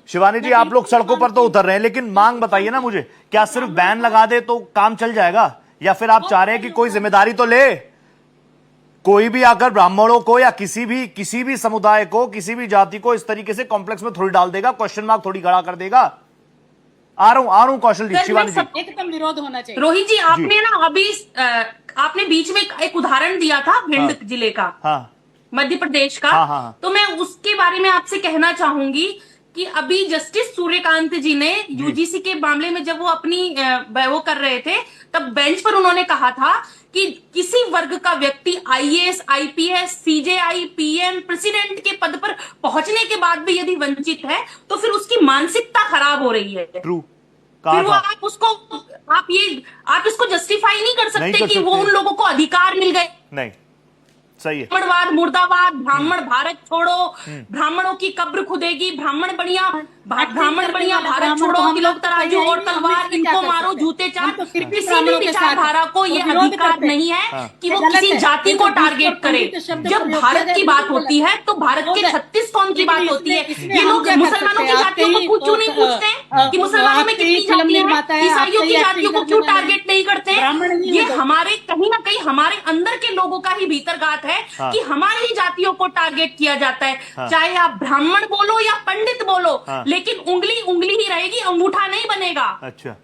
शिवानी जी आप लोग सड़कों पर तो उतर रहे हैं, लेकिन मांग बताइए ना मुझे, क्या सिर्फ बैन लगा दे तो काम चल जाएगा, या फिर आप चाह रहे हैं कि कोई जिम्मेदारी तो ले, कोई भी आकर ब्राह्मणों को या किसी भी समुदाय को, किसी भी जाति को इस तरीके से कॉम्प्लेक्स में थोड़ी डाल देगा, क्वेश्चन मार्क थोड़ी खड़ा कर देगा? आ रहा हूं कौशल जी, शिवानी जी। एकदम विरोध होना चाहिए। रोहित जी, आपने ना अभी आपने बीच में एक उदाहरण दिया था भिंड जिले का, हाँ, मध्य प्रदेश का। हाँ। तो मैं उसके बारे में आपसे कहना चाहूंगी कि अभी जस्टिस सूर्यकांत जी ने यूजीसी के मामले में जब वो अपनी वो कर रहे थे, तब बेंच पर उन्होंने कहा था कि किसी वर्ग का व्यक्ति IAS, IPS, CJI, PM, president के पद पर पहुंचने के बाद भी यदि वंचित है तो फिर उसकी मानसिकता खराब हो रही है। ट्रू। फिर वो आप इसको जस्टिफाई नहीं कर सकते कि वो उन लोगों को अधिकार मिल गए। नहीं, सही है। ब्राह्मणवाद मुर्दाबाद, ब्राह्मण भारत छोड़ो, ब्राह्मणों की कब्र खुदेगी, ब्राह्मण बढ़िया भारत छोड़ो, तिलक तराजू और तलवार, इनको मारो जूते चार। किसी भी विचारधारा को ये अधिकार नहीं है कि वो किसी जाति को टारगेट करे। जब भारत की बात होती है तो भारत के 36 कौम की बात होती है। ये लोग मुसलमानों की जातियों को क्यों नहीं पूछते कि मुसलमानों में कितनी जातियां हैं, ईसाइयों की जातियों को क्यों टारगेट नहीं करते? ये हमारे कहीं ना कहीं हमारे अंदर के लोगों का ही भीतरघात है कि हमारी ही जातियों को टारगेट किया जाता है। चाहे आप ब्राह्मण बोलो या पंडित बोलो, लेकिन उंगली उंगली ही रहेगी, अंगूठा नहीं बनेगा। अच्छा,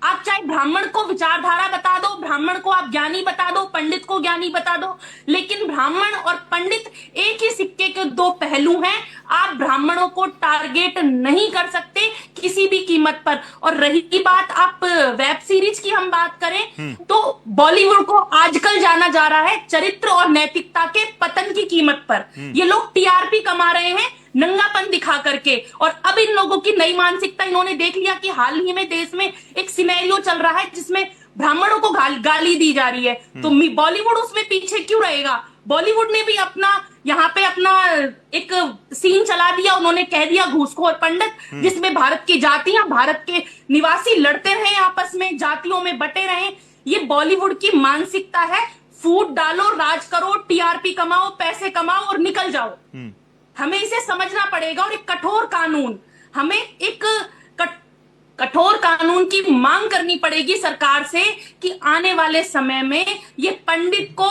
आप चाहे ब्राह्मण को विचारधारा बता दो, ब्राह्मण को आप ज्ञानी बता दो, पंडित को ज्ञानी बता दो, लेकिन ब्राह्मण और पंडित एक ही सिक्के के दो पहलू हैं। आप ब्राह्मणों को टारगेट नहीं कर सकते किसी भी कीमत पर। और रही बात आप वेब सीरीज की हम बात करें तो बॉलीवुड को आजकल जाना जा रहा है चरित्र और नैतिकता के पतन की कीमत पर। ये लोग टीआरपी कमा रहे हैं नंगापन दिखा करके। और अब इन लोगों की नई मानसिकता, इन्होंने देख लिया कि हाल ही में देश में एक सिनेरियो चल रहा है जिसमें ब्राह्मणों को गाली दी जा रही है, तो बॉलीवुड उसमें पीछे क्यों रहेगा? बॉलीवुड ने भी यहाँ पे अपना एक सीन चला दिया, उन्होंने कह दिया घूसखोर पंडित, जिसमें भारत की जातियां, भारत के निवासी लड़ते रहे आपस में, जातियों में बटे रहे। ये बॉलीवुड की मानसिकता है, फूट डालो, राज करो, टीआरपी कमाओ, पैसे कमाओ और निकल जाओ। हमें इसे समझना पड़ेगा और एक कठोर कानून, हमें एक कठोर कानून की मांग करनी पड़ेगी सरकार से कि आने वाले समय में ये पंडित को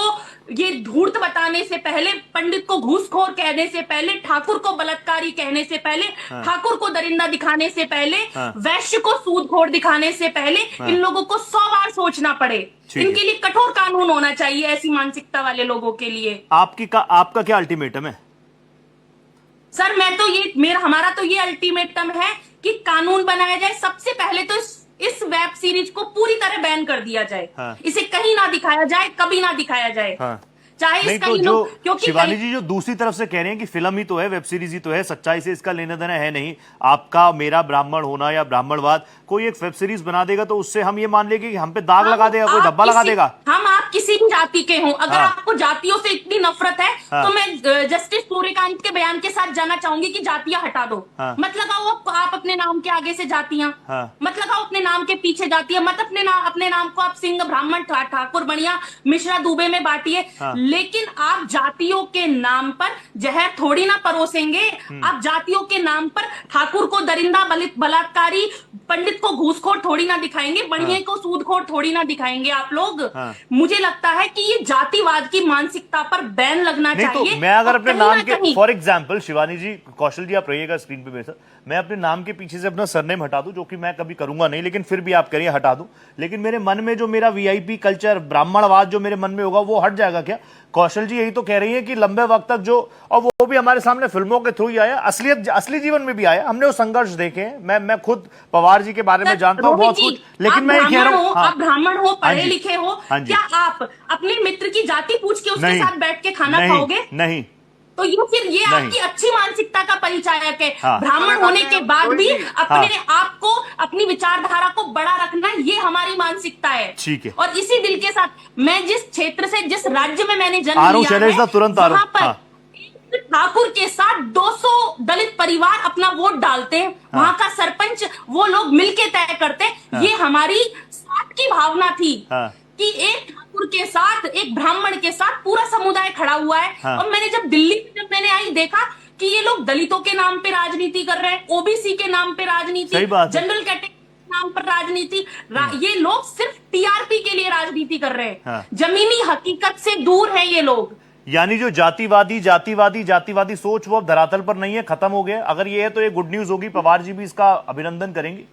ये धूर्त बताने से पहले, पंडित को घूसखोर कहने से पहले, ठाकुर को बलात्कारी कहने से पहले, ठाकुर को दरिंदा दिखाने से पहले, वैश्य को सूदखोर दिखाने से पहले इन लोगों को 100 बार सोचना पड़े। इनके लिए कठोर कानून होना चाहिए ऐसी मानसिकता वाले लोगों के लिए। आपका क्या अल्टीमेटम है? सर हमारा तो ये अल्टीमेटम है कि कानून बनाया जाए। सबसे पहले तो इस वेब सीरीज को पूरी तरह बैन कर दिया जाए। इसे कहीं ना दिखाया जाए, कभी ना दिखाया जाए। चाहे नहीं इसका तो क्योंकि शिवानी जी जो दूसरी तरफ से कह रहे हैं कि फिल्म ही तो है, वेब सीरीज ही तो है, सच्चाई से इसका लेना देना है नहीं, आपका मेरा ब्राह्मण होना या ब्राह्मणवाद, कोई एक वेब सीरीज बना देगा तो उससे हम ये मान लेंगे कि हम पे दाग लगा देगा, कोई धब्बा लगा देगा। आप किसी भी जाति के हों, अगर आपको जातियों से इतनी नफरत है तो मैं जस्टिस सूर्यकांत के बयान के साथ जाना चाहूंगी कि जातियां हटा दो। मत लगाओ आप अपने नाम के आगे से जातियां, मत लगाओ अपने नाम के पीछे जातियां, मत अपने नाम को आप सिंह, ब्राह्मण, ठाकुर, बनिया, मिश्रा, दुबे में बांटिए। लेकिन आप जातियों के नाम पर जहर थोड़ी ना परोसेंगे। आप जातियों के नाम पर ठाकुर को दरिंदा, बलात्कारी, पंडित को घूसखोर थोड़ी ना दिखाएंगे, बनिए को सूदखोर थोड़ी ना दिखाएंगे आप लोग। मुझे लगता है कि ये जातिवाद की मानसिकता पर बैन लगना चाहिए। तो मैं अगर अपने नाम के, फॉर एग्जांपल शिवानी जी, कौशल जी आप रहिएगा स्क्रीन पे मेरे साथ, मैं अपने नाम के पीछे से अपना सरनेम हटा दूं, जो कि मैं कभी करूंगा नहीं, लेकिन फिर भी आप करिए हटा दूं, लेकिन मेरे मन में जो मेरा वीआईपी कल्चर, ब्राह्मणवाद जो मेरे मन में होगा वो हट जाएगा क्या? कौशल जी यही तो कह रही है कि लंबे वक्त तक जो, और वो भी हमारे सामने फिल्मों के थ्रू ही आया, असली जीवन में भी आया, हमने वो संघर्ष देखे हैं। मैं खुद पवार जी के बारे में जानता हूँ बहुत कुछ, लेकिन मैं ये कह रहा हूँ, आप ब्राह्मण हो, पढ़े लिखे हो, क्या आप अपने मित्र की जाति पूछ के उसके साथ बैठ के खाना खाओगे? नहीं। तो ये आपकी अच्छी मानसिकता का परिचायक है। ब्राह्मण होने के बाद भी अपने आप को, अपनी विचारधारा को बड़ा रखना, ये हमारी मानसिकता है। ठीक है। और इसी दिल के साथ मैं जिस क्षेत्र से, जिस राज्य में मैंने जन्म लिया है, तुरंत वहां पर ठाकुर के साथ 200 दलित परिवार अपना वोट डालते हैं। वहां का सरपंच वो लोग मिलके तय करते हैं। ये हमारी साथ की भावना थी कि एक ठाकुर के साथ, एक ब्राह्मण के साथ पूरा समुदाय खड़ा हुआ है। और मैंने जब दिल्ली में आई देखा कि ये लोग दलितों के नाम पे राजनीति कर रहे हैं, ओबीसी के नाम पे राजनीति, सही बात है। जनरल कैटेगरी के नाम पर राजनीति, ये लोग सिर्फ टीआरपी के लिए राजनीति कर रहे हैं। हाँ। जमीनी हकीकत से दूर है ये लोग। यानी जो जातिवादी सोच वो अब धरातल पर नहीं है, खत्म हो गया। अगर ये है तो ये गुड न्यूज होगी, पवार जी भी इसका अभिनंदन करेंगे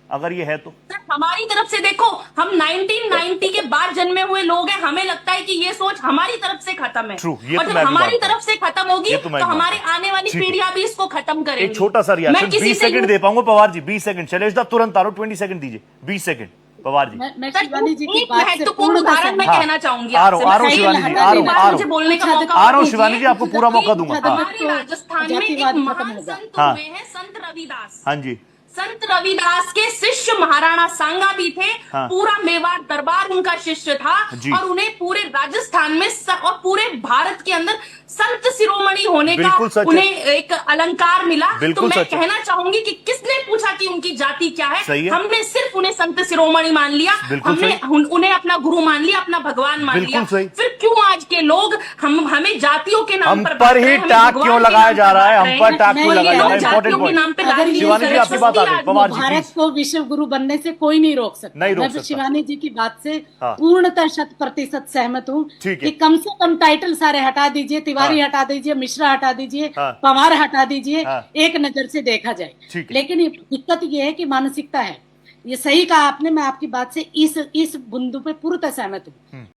अगर ये है तो। सर, हमारी तरफ से देखो, हम 1990 के बाद जन्मे हुए लोग हैं, हमें लगता है कि ये सोच हमारी तरफ से खत्म है। True, ये और तो जब मैं भी हमारी मानता हूं। तरफ से खत्म होगी ये तो मैं तो भी हमारे मानता हूं। आने वाली ठीक है। पीढ़ियां भी इसको खत्म करेंगी। एक छोटा सा रिएक्शन, मैं किसी 20 से सेकंड दे पाऊंगा पवार जी, 20 सेकंड। शैलेश दा तुरंत आ रहा हूं, 20 सेकंड दीजिए, 20 सेकंड पवार जी। मैं सर, शिवानी जी की एक बात से महत्वपूर्ण पूर्ण उदाहरण मैं हाँ, कहना चाहूंगी आ रहा हूं, आपसे। आ रहा हूं मैं शिवानी जी, कई आ रहा हूं, बार आ रहा मुझे हूं। बोलने का मौका आ रहा हूं दीजिए। शिवानी जी, आपको पूरा मौका दूंगा। हाँ हमारे राजस्थान में एक जातिवाद खत्म महान होगा। संत हाँ। हुए हैं, संत रविदास। हाँ जी, संत रविदास के शिष्य महाराणा सांगा भी थे। हाँ। पूरा मेवाड़ दरबार उनका शिष्य था जी। और उन्हें पूरे राजस्थान में और पूरे भारत के अंदर संत शिरोमणि होने का बिल्कुल सच है। उन्हें एक अलंकार मिला। तो बिल्कुल मैं सच है। कहना चाहूंगी कि किसने पूछा कि उनकी जाति क्या सही है? है। हमने सिर्फ उन्हें संत शिरोमणि मान लिया, बिल्कुल हमने सही। उन्हें अपना गुरु मान लिया, अपना भगवान मान बिल्कुल लिया। सही। फिर क्यों आज के लोग हमें जातियों के नाम हम पर पर बांट रहे ही हैं, हमें टैग भगवान क्यों के लगाया नाम जा पर रहा है? बांट हम रहे पर हैं? टैग क्यों और ये लगाया जा लोग रहा है? इंपॉर्टेंट जातियों के पॉइंट। नाम पे अगर राजनीति ये शिवानी जी कर रहे हैं। आपकी बात आ गई, स्वस्ति पवार जी भारत प्लीज। को विश्व गुरु बनने से कोई नहीं रोक सकता। नहीं रोक मैं सकता। शिवानी जी की बात से हाँ। पूर्णतः 100% सहमत हूँ ठीक है। कि कम से कम टाइटल सारे हटा दीजिए, तिवारी हाँ। हटा दीजिए, मिश्रा हटा दीजिए, हाँ। पवार हटा दीजिए, हाँ। एक नजर से देखा जाए। ठीक है। लेकिन ये दिक्कत ये है कि मानसिकता है। ये सही कहा आपने, मैं आपकी बात से इस बिंदु पे पूर्णतः सहमत हूँ।